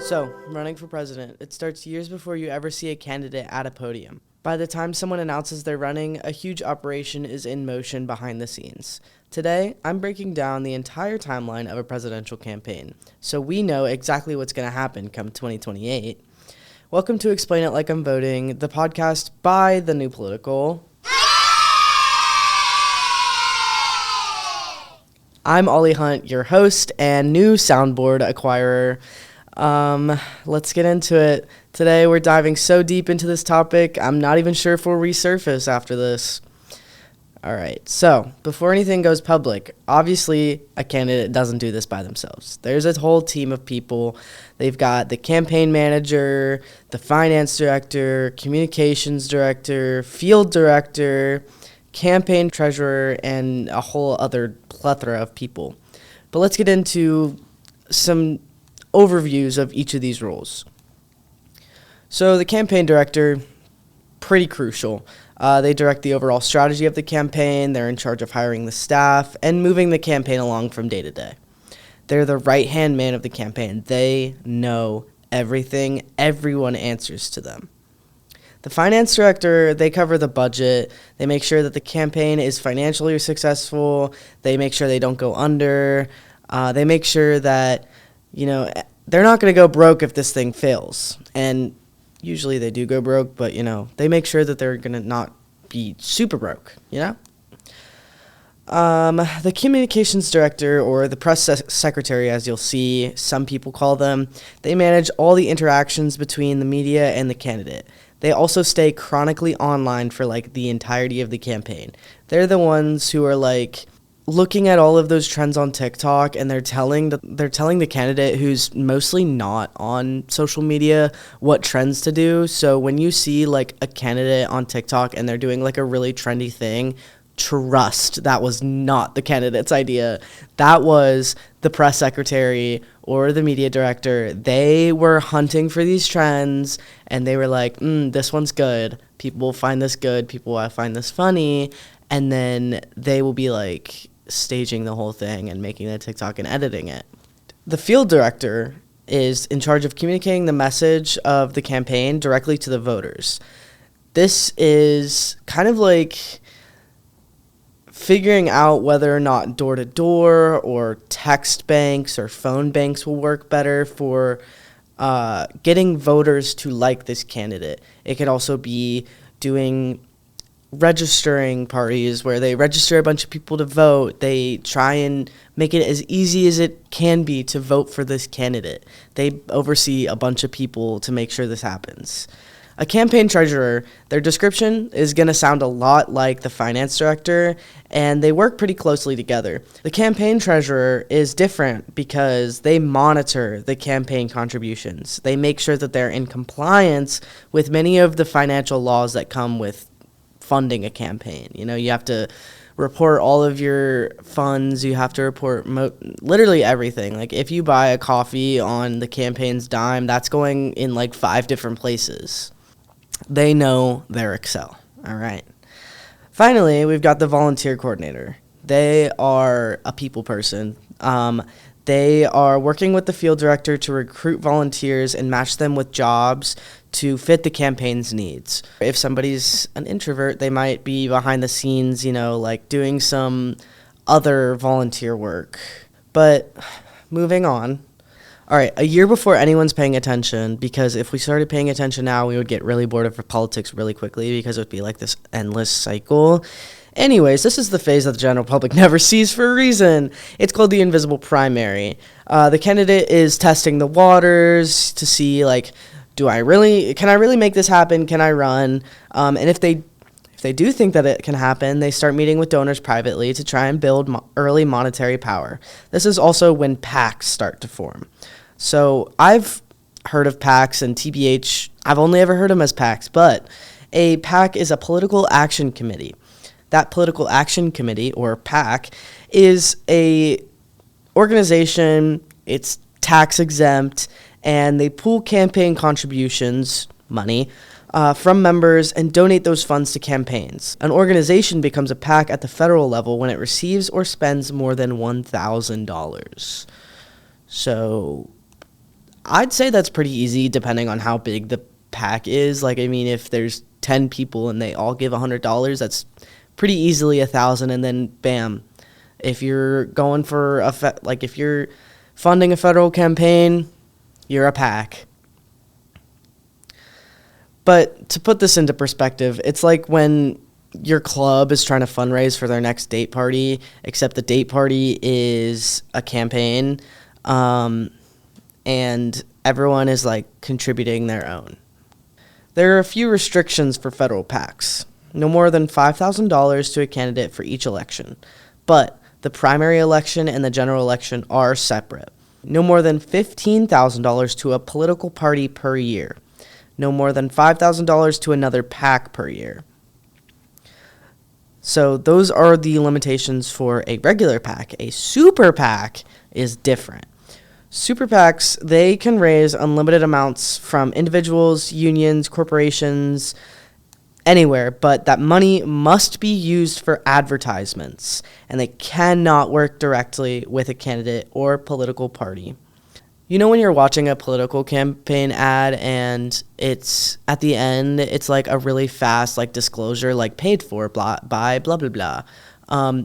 So, running for president, it starts years before you ever see a candidate at a podium. By the time someone announces they're running, a huge operation is in motion behind the scenes. Today, I'm breaking down the entire timeline of a presidential campaign, so we know exactly what's going to happen come 2028. Welcome to Explain It Like I'm Voting, the podcast by The New Political. I'm Ollie Hunt, your host and new soundboard acquirer. Let's get into it. Today we're diving so deep into this topic, I'm not even sure if we'll resurface after this. Alright, so before anything goes public, obviously a candidate doesn't do this by themselves. There's a whole team of people. They've got the campaign manager, the finance director, communications director, field director, campaign treasurer, and a whole other plethora of people. But let's get into some overviews of each of these roles. So the campaign director, pretty crucial. They direct the overall strategy of the campaign. They're in charge of hiring the staff and moving the campaign along from day to day. They're the right-hand man of the campaign. They know everything. Everyone answers to them. The finance director, they cover the budget. They make sure that the campaign is financially successful. They make sure they don't go under. They make sure that, they're not going to go broke if this thing fails. And usually they do go broke, but, they make sure that they're going to not be super broke, The communications director, or the press secretary, as you'll see some people call them, they manage all the interactions between the media and the candidate. They also stay chronically online for, the entirety of the campaign. They're the ones who are, looking at all of those trends on TikTok, and they're telling the candidate who's mostly not on social media what trends to do. So when you see, a candidate on TikTok and they're doing, a really trendy thing, trust that was not the candidate's idea. That was the press secretary or the media director. They were hunting for these trends, and they were like, this one's good. People will find this good. People will find this funny. And then they will be, staging the whole thing and making the TikTok and editing it. The field director is in charge of communicating the message of the campaign directly to the voters. This is kind of figuring out whether or not door-to-door or text banks or phone banks will work better for getting voters to like this candidate. It could also be doing registering parties where they register a bunch of people to vote. They try and make it as easy as it can be to vote for this candidate. They oversee a bunch of people to make sure this happens. A campaign treasurer, their description is going to sound a lot like the finance director, and they work pretty closely together. The campaign treasurer is different because they monitor the campaign contributions. They make sure that they're in compliance with many of the financial laws that come with funding a campaign. You have to report all of your funds. You have to report literally everything. If you buy a coffee on the campaign's dime, that's going in 5 different places. They know their Excel. All right. Finally, we've got the volunteer coordinator. They are a people person. They are working with the field director to recruit volunteers and match them with jobs to fit the campaign's needs. If somebody's an introvert, they might be behind the scenes, doing some other volunteer work. But moving on. All right, a year before anyone's paying attention, because if we started paying attention now, we would get really bored of politics really quickly because it would be this endless cycle. Anyways, this is the phase that the general public never sees for a reason. It's called the invisible primary. The candidate is testing the waters to see, can I really make this happen? Can I run? And if they do think that it can happen, they start meeting with donors privately to try and build early monetary power. This is also when PACs start to form. So I've heard of PACs and TBH. I've only ever heard them as PACs, but a PAC is a political action committee. That political action committee, or PAC, is a organization. It's tax exempt, and they pool campaign contributions, money, from members and donate those funds to campaigns. An organization becomes a PAC at the federal level when it receives or spends more than $1,000. So I'd say that's pretty easy depending on how big the pack is. Like, I mean, if there's 10 people and they all give $100, that's pretty easily 1,000, and then bam. If you're going for if you're funding a federal campaign, you're a PAC. But to put this into perspective, it's like when your club is trying to fundraise for their next date party, except the date party is a campaign, and everyone is like contributing their own. There are a few restrictions for federal PACs. No more than $5,000 to a candidate for each election, but the primary election and the general election are separate. No more than $15,000 to a political party per year. No more than $5,000 to another PAC per year. So those are the limitations for a regular PAC. A super PAC is different. Super PACs, they can raise unlimited amounts from individuals, unions, corporations, anywhere, but that money must be used for advertisements, and they cannot work directly with a candidate or political party. You know when you're watching a political campaign ad and it's at the end, it's like a really fast like disclosure, like paid for by blah, blah, blah.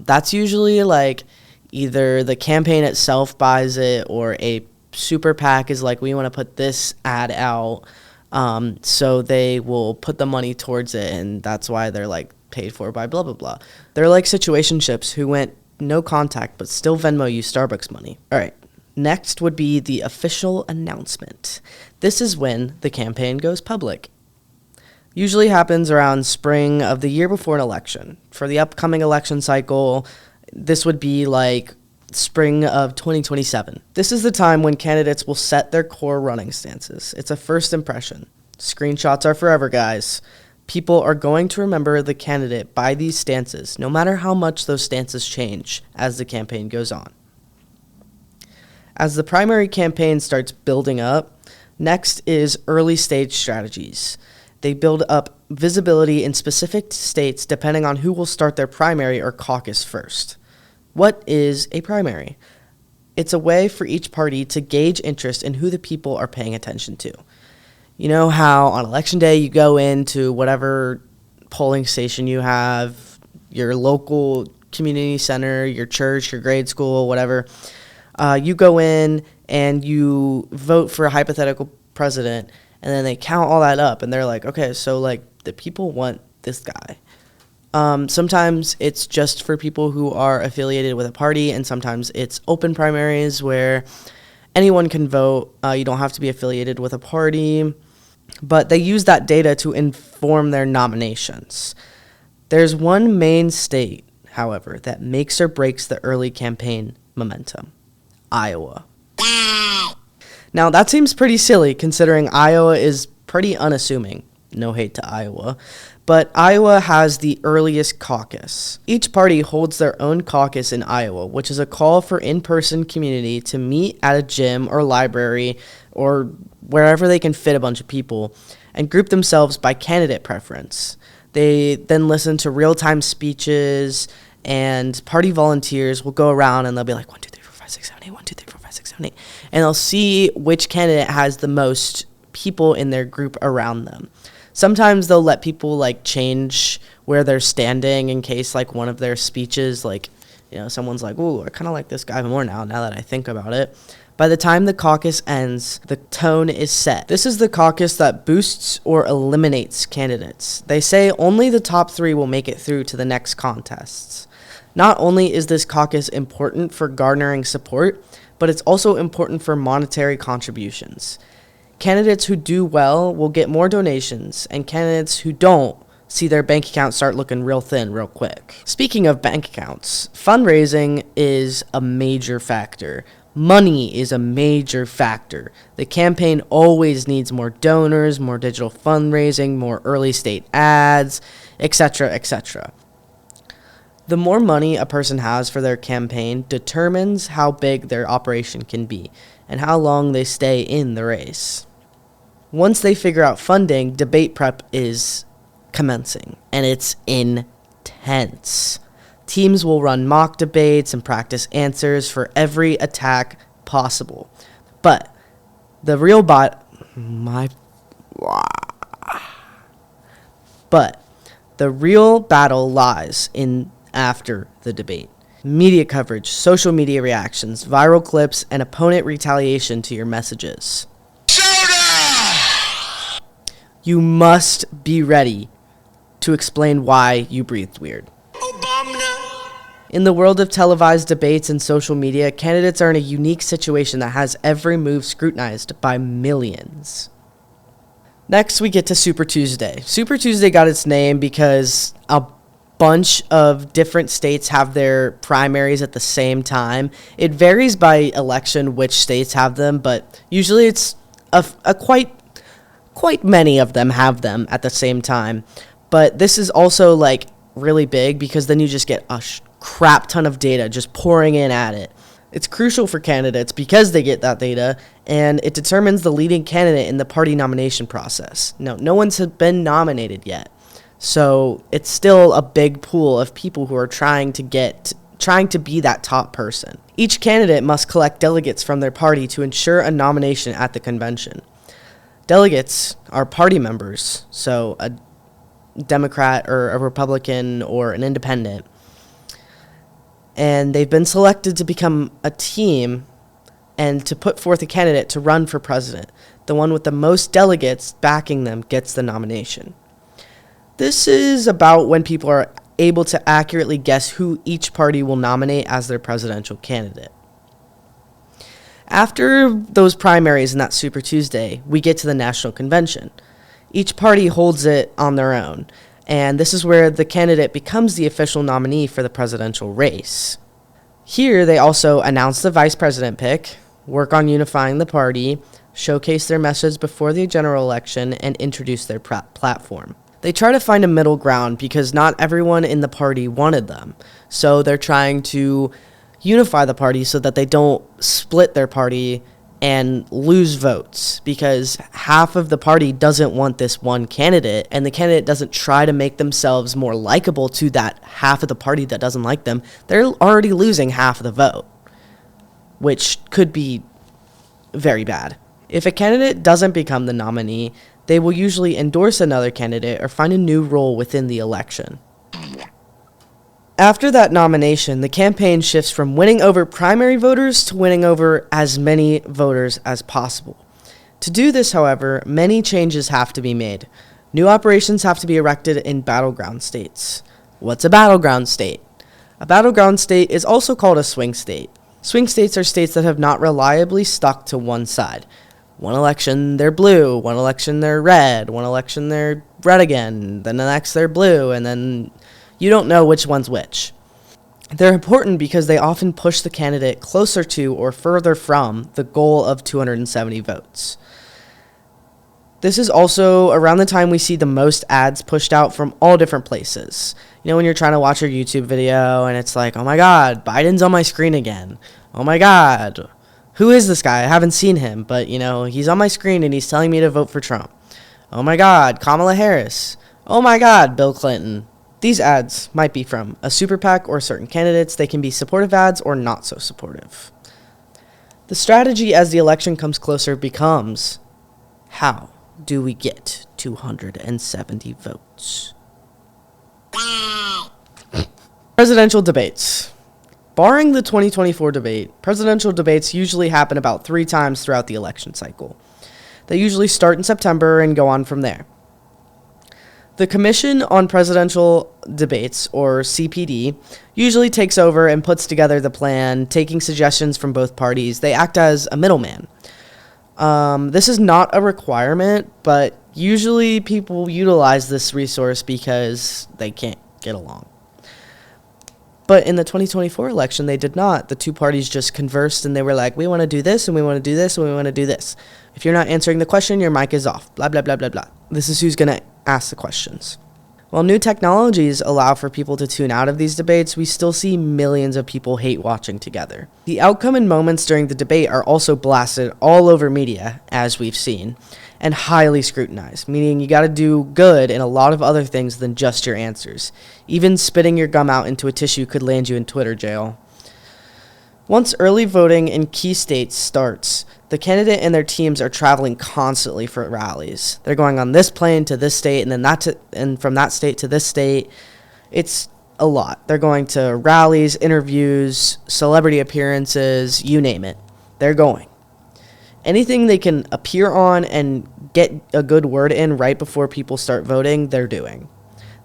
That's usually like either the campaign itself buys it or a super PAC is like, we want to put this ad out. So they will put the money towards it, and that's why they're like paid for by blah, blah, blah. They're like situationships who went no contact but still Venmo you Starbucks money. All right. Next would be the official announcement. This is when the campaign goes public. Usually happens around spring of the year before an election. For the upcoming election cycle, this would be like spring of 2027. This is the time when candidates will set their core running stances. It's a first impression. Screenshots are forever, guys. People are going to remember the candidate by these stances, no matter how much those stances change as the campaign goes on. As the primary campaign starts building up, next is early stage strategies. They build up visibility in specific states depending on who will start their primary or caucus first. What is a primary? It's a way for each party to gauge interest in who the people are paying attention to. You know how on election day you go into whatever polling station you have, your local community center, your church, your grade school, whatever. You go in and you vote for a hypothetical president, and then they count all that up, and they're like, okay, so like the people want this guy. Sometimes it's just for people who are affiliated with a party, and sometimes it's open primaries where anyone can vote. You don't have to be affiliated with a party, but they use that data to inform their nominations. There's one main state, however, that makes or breaks the early campaign momentum: Iowa. Now, that seems pretty silly considering Iowa is pretty unassuming. No hate to Iowa. But Iowa has the earliest caucus. Each party holds their own caucus in Iowa, which is a call for in-person community to meet at a gym or library or wherever they can fit a bunch of people and group themselves by candidate preference. They then listen to real-time speeches, and party volunteers will go around and they'll be like, 1, 2, 3, 4, 5, 6, 7, 8, 1, 2, 3, 4, 5, 6, 7, 8. And they'll see which candidate has the most people in their group around them. Sometimes they'll let people like change where they're standing in case like one of their speeches, like, you know, someone's like, ooh, I kind of like this guy more now that I think about it. By the time the caucus ends, the tone is set. This is the caucus that boosts or eliminates candidates. They say only the top 3 will make it through to the next contests. Not only is this caucus important for garnering support, but it's also important for monetary contributions. Candidates who do well will get more donations, and candidates who don't see their bank account start looking real thin real quick. Speaking of bank accounts, fundraising is a major factor. Money is a major factor. The campaign always needs more donors, more digital fundraising, more early state ads, etc., etc. The more money a person has for their campaign determines how big their operation can be and how long they stay in the race. Once they figure out funding, debate prep is commencing, and it's intense. Teams will run mock debates and practice answers for every attack possible. But The real But the real battle lies in after the debate. Media coverage, social media reactions, viral clips, and opponent retaliation to your messages. You must be ready to explain why you breathed weird. In the world of televised debates and social media, candidates are in a unique situation that has every move scrutinized by millions. Next, we get to Super Tuesday. Super Tuesday got its name because a bunch of different states have their primaries at the same time. It varies by election which states have them, but usually it's a quite many of them have them at the same time. But this is also like really big because then you just get a crap ton of data just pouring in at it. It's crucial for candidates because they get that data, and it determines the leading candidate in the party nomination process. Now, no one's been nominated yet, so it's still a big pool of people who are trying to be that top person. Each candidate must collect delegates from their party to ensure a nomination at the convention. Delegates are party members, so a Democrat or a Republican or an independent. And they've been selected to become a team and to put forth a candidate to run for president. The one with the most delegates backing them gets the nomination. This is about when people are able to accurately guess who each party will nominate as their presidential candidate. After those primaries in that Super Tuesday, we get to the National Convention. Each party holds it on their own, and this is where the candidate becomes the official nominee for the presidential race. Here, they also announce the vice president pick, work on unifying the party, showcase their message before the general election, and introduce their platform. They try to find a middle ground because not everyone in the party wanted them, so they're trying to unify the party so that they don't split their party and lose votes, because half of the party doesn't want this one candidate, and the candidate doesn't try to make themselves more likable to that half of the party that doesn't like them. They're already losing half of the vote, which could be very bad. If a candidate doesn't become the nominee, they will usually endorse another candidate or find a new role within the election. After that nomination, the campaign shifts from winning over primary voters to winning over as many voters as possible. To do this, however, many changes have to be made. New operations have to be erected in battleground states. What's a battleground state? A battleground state is also called a swing state. Swing states are states that have not reliably stuck to one side. One election, they're blue. One election, they're red. One election, they're red again. Then the next, they're blue. And then you don't know which one's which. They're important because they often push the candidate closer to or further from the goal of 270 votes. This is also around the time we see the most ads pushed out from all different places. You know, when you're trying to watch your YouTube video and it's like, oh my God, Biden's on my screen again. Oh my God, who is this guy? I haven't seen him, but you know, he's on my screen and he's telling me to vote for Trump. Oh my God, Kamala Harris. Oh my God, Bill Clinton. These ads might be from a super PAC or certain candidates. They can be supportive ads or not so supportive. The strategy as the election comes closer becomes, how do we get 270 votes? Presidential debates. Barring the 2024 debate, presidential debates usually happen about 3 times throughout the election cycle. They usually start in September and go on from there. The Commission on Presidential Debates, or CPD, usually takes over and puts together the plan, taking suggestions from both parties. They act as a middleman. This is not a requirement, but usually people utilize this resource because they can't get along. But in the 2024 election, they did not. The two parties just conversed and they were like, we want to do this and we want to do this and we want to do this. If you're not answering the question, your mic is off. Blah, blah, blah, blah, blah. This is who's going to ask the questions. While new technologies allow for people to tune out of these debates, we still see millions of people hate watching together. The outcome and moments during the debate are also blasted all over media, as we've seen, and highly scrutinized, meaning you gotta do good in a lot of other things than just your answers. Even spitting your gum out into a tissue could land you in Twitter jail. Once early voting in key states starts, the candidate and their teams are traveling constantly for rallies. They're going on this plane to this state and then and from that state to this state. It's a lot. They're going to rallies, interviews, celebrity appearances, you name it. They're going. Anything they can appear on and get a good word in right before people start voting, they're doing.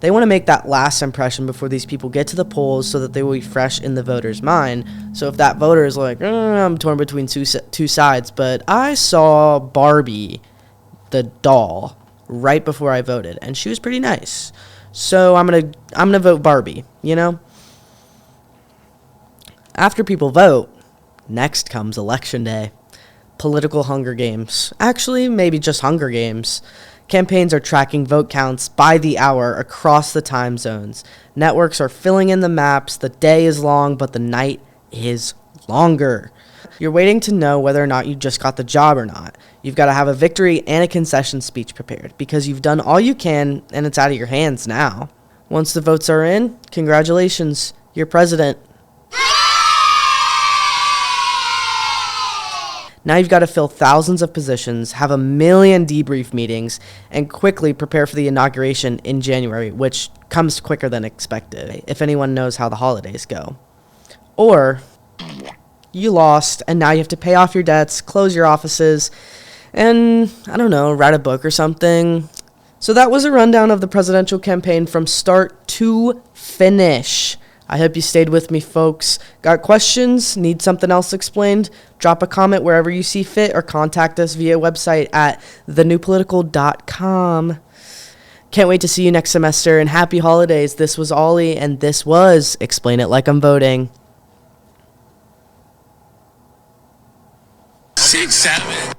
They want to make that last impression before these people get to the polls so that they will be fresh in the voter's mind. So if that voter is like, I'm torn between two sides, but I saw Barbie, the doll, right before I voted, and she was pretty nice. So I'm gonna vote Barbie, you know? After people vote, next comes election day. Political Hunger Games. Actually, maybe just Hunger Games. Campaigns are tracking vote counts by the hour across the time zones. Networks are filling in the maps. The day is long, but the night is longer. You're waiting to know whether or not you just got the job or not. You've got to have a victory and a concession speech prepared because you've done all you can and it's out of your hands now. Once the votes are in, congratulations, you're president. Now you've got to fill thousands of positions, have a million debrief meetings, and quickly prepare for the inauguration in January, which comes quicker than expected, if anyone knows how the holidays go. Or you lost, and now you have to pay off your debts, close your offices, and, I don't know, write a book or something. So that was a rundown of the presidential campaign from start to finish. I hope you stayed with me, folks. Got questions? Need something else explained? Drop a comment wherever you see fit or contact us via website at thenewpolitical.com. Can't wait to see you next semester, and happy holidays. This was Ollie, and this was Explain It Like I'm Voting. 6, 7.